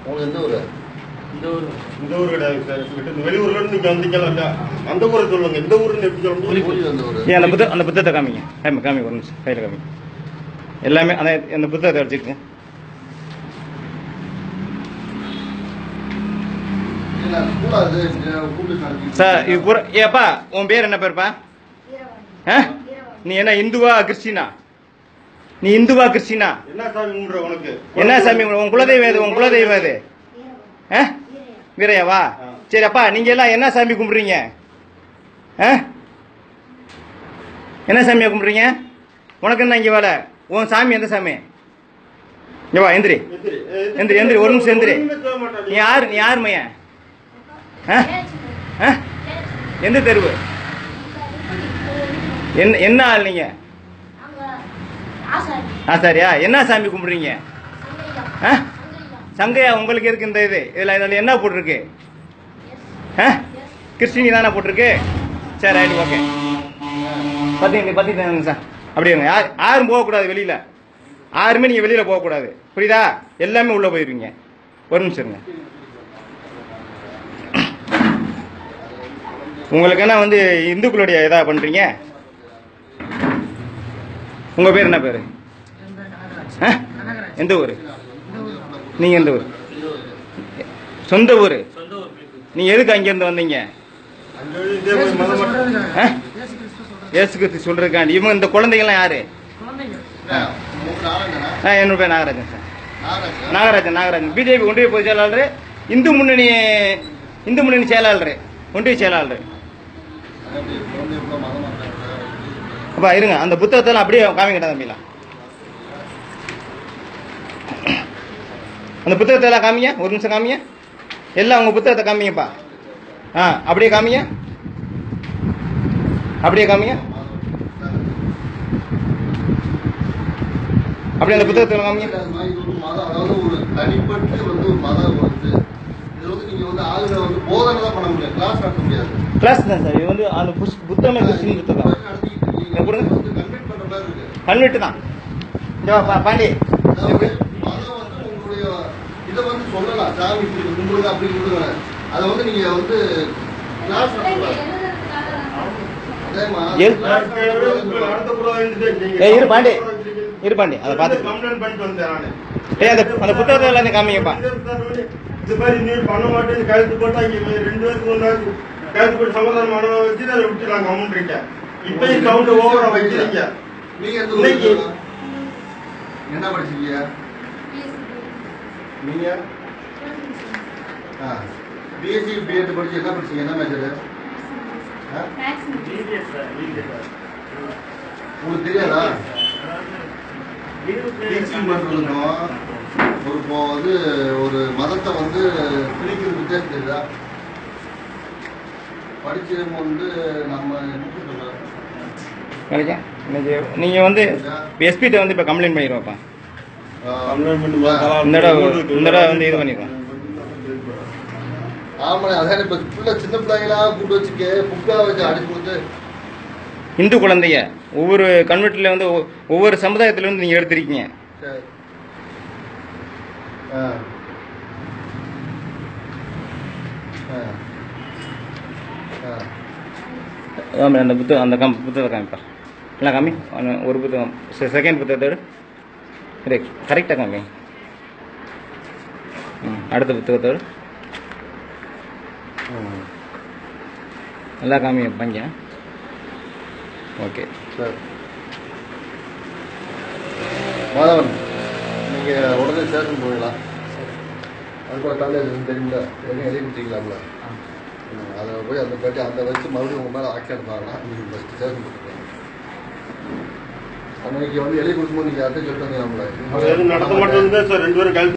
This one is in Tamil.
உங்களுக்கு எந்த ஊர்? இந்த ஊர் கிடையாது சார். இந்த வெளியூர்ல இருந்து இங்க வந்தீங்களா? அந்த ஊரை சொல்லுங்க. இந்த ஊர்னு எப்படி சொல்ல முடியும்? அந்த ஊர். ஏன் அந்த புத்தகத்தை காமிங்க. காமி ஒரு நிமிஷம் கையில் காமிங்க. எல்லாமே அந்த புத்தகத்தை வச்சுக்கோங்க. சார் இது பூரா ஏப்பா உன் பேர் என்ன பேருப்பா? நீ என்ன இந்துவா கிறிஸ்டினா? நீ இந்துவா கிறிஸ்டினா? என்ன சாமி கும்பிடுற உனக்கு? என்ன சாமி உன் குலதெய்வம் எது? உன் குலதெய்வம் எது? வீரையாவா? சரி அப்பா நீங்க எல்லாம் என்ன சாமி கும்பிடுறீங்க? என்ன சாமியா கும்பிடுறீங்க? உனக்கு என்ன இங்க வேலை? உன் சாமி எந்த சாமி? வா எந்திரி எந்திரி எந்திரி ஒரு நிமிஷம் எந்திரி. நீ யார் மையன்? எந்த தெருவு? என்ன ஆள் நீங்க? ஆசாரியா? என்ன சாமி கும்பிடுறீங்க? சங்கையா? உங்களுக்கு இருக்கு இந்த இதுல என்ன போட்டிருக்கு? கிறிஸ்டினி தானே போட்டிருக்கு. சரி ரைட் ஓகே. பத்தி சார் அப்படியே யாரும் போகக்கூடாது வெளியில. யாருமே நீங்க வெளியில போகக்கூடாது, புரியுதா? எல்லாமே உள்ள போயிருவீங்க. ஒரு நிமிஷம் இருங்க. உங்களுக்கு என்ன இந்துக்களுடைய இதா பண்றீங்க? உங்க பேர் என்ன பேரு? எந்த ஊரு? நீங்க எந்த ஊர்? சொந்த ஊரு? நீங்க எதுக்கு அங்க இருந்து வந்தீங்க? இயேசு கிறிஸ்து சொல்றதுக்காண்டி. இவங்க இந்த குழந்தைகள்லாம் யாரு? என்னோட பேர் நாகராஜன் சார். நாகராஜன் பிஜேபி ஒன்றிய பொதுச் செயலாளர், இந்து முன்னணி செயலாளர், ஒன்றிய செயலாளர். அப்பா இருங்க, அந்த புத்தகத்தெல்லாம் அப்படியே காமிக்கிட்ட தம்பிலாம். அந்த புத்தகத்தை எல்லாம் காமிங்க. ஒரு நிமிஷம் காமிங்க. எல்லாம் உங்க புத்தகத்தை காமிங்கப்பா. அப்படியே காமிங்க. அப்படியே காமிங்க. அப்படியே அந்த புத்தகத்தை காமிங்க. அதாவது ஒரு தனிப்பட்டு ஒரு மதம் நீங்க ஆளுநர் போதனை தான் பண்ண முடியாது, கிளாஸ் நடத்த முடியாது. கிளாஸ் தான் சார். இது அந்த புத்தகமே கிறிஸ்டின் புத்தகம். கன்வெர்ட் தான். பாண்டி உங்களுடைய இதை சொல்லலாம், சாமி கும்பிடுங்க அப்படி கும்பிடுங்க. அதை நீங்க கிளாஸ் இரு பாண்டி அதை பார்த்து அந்த புத்தகத்தை எல்லாத்தையும் காமிங்கப்பா. இது மாதிரி நீர் பண்ண மாட்டேன்னு கழுத்து போட்டா இங்க 2 பேருக்கு முன்னாடி கழுத்து போட்டு சமாதானமான வச்சு அதை விட்டுறாங்க அமௌண்ட். இப்பயும் சவுண்ட் ஓவரா வைக்கிறீங்க. நீங்க என்ன படிச்சீங்க? நீங்க பிஎஸ்சி பிஎட் படிச்சு என்ன படிச்சீங்க? என்ன மேஜர்? உங்களுக்கு தெரியாதா? டீச்சிங் பண்றதுக்கும் ஒரு மதத்தை பிரிக்கிறது வித்தியாசம் தெரியுதா? படிச்சவங்க நம்ம நீங்க எஸ்பிட்ட இப்ப கம்ப்ளைண்ட் பண்ணிடுவாப்பா. இந்த தடவை இது பண்ணிடுவோம். ஆமா, அதான் இப்ப சின்ன பிள்ளைங்களா கூட்டு வச்சுக்க புக்கா வச்சு அடி கொடுத்து இந்து குழந்தைய ஒவ்வொரு கன்வெர்ட்ல ஒவ்வொரு சமுதாயத்துல நீங்க எடுத்திருக்கீங்க. அந்த புத்தகத்தை காமிப்பா. எல்லாம் காமி. ஒரு புத்தகம் செகண்ட் புத்தகத்தோடு கரெக்டாக காமி. அடுத்த புத்தகத்தோடு நல்லா காமி வைப்பாங்க. Okay sir. மாதவன், நீங்கள் உடனே ஸ்டேஷன் போயிடலாம். அதுக்குள்ள காலேஜ் தெரியுங்களா? எதுவும் எழுதி கொடுத்தீங்களாம்ல? அதை போய் அந்த வச்சு மறுபடியும் உங்கள் மேலே ஆக்ஷன் எடுத்தாங்கன்னா நீங்கள் ஃபஸ்ட்டு ஸ்டேஷன் போட்டுக்கலாம். அன்னைக்கு எழுதி கொடுக்கும்போது நீங்கள் யார்கிட்ட சொல்லிட்டு வந்தீங்களாம்ல? நடத்த மாட்டேன் சார். 2 பேரும்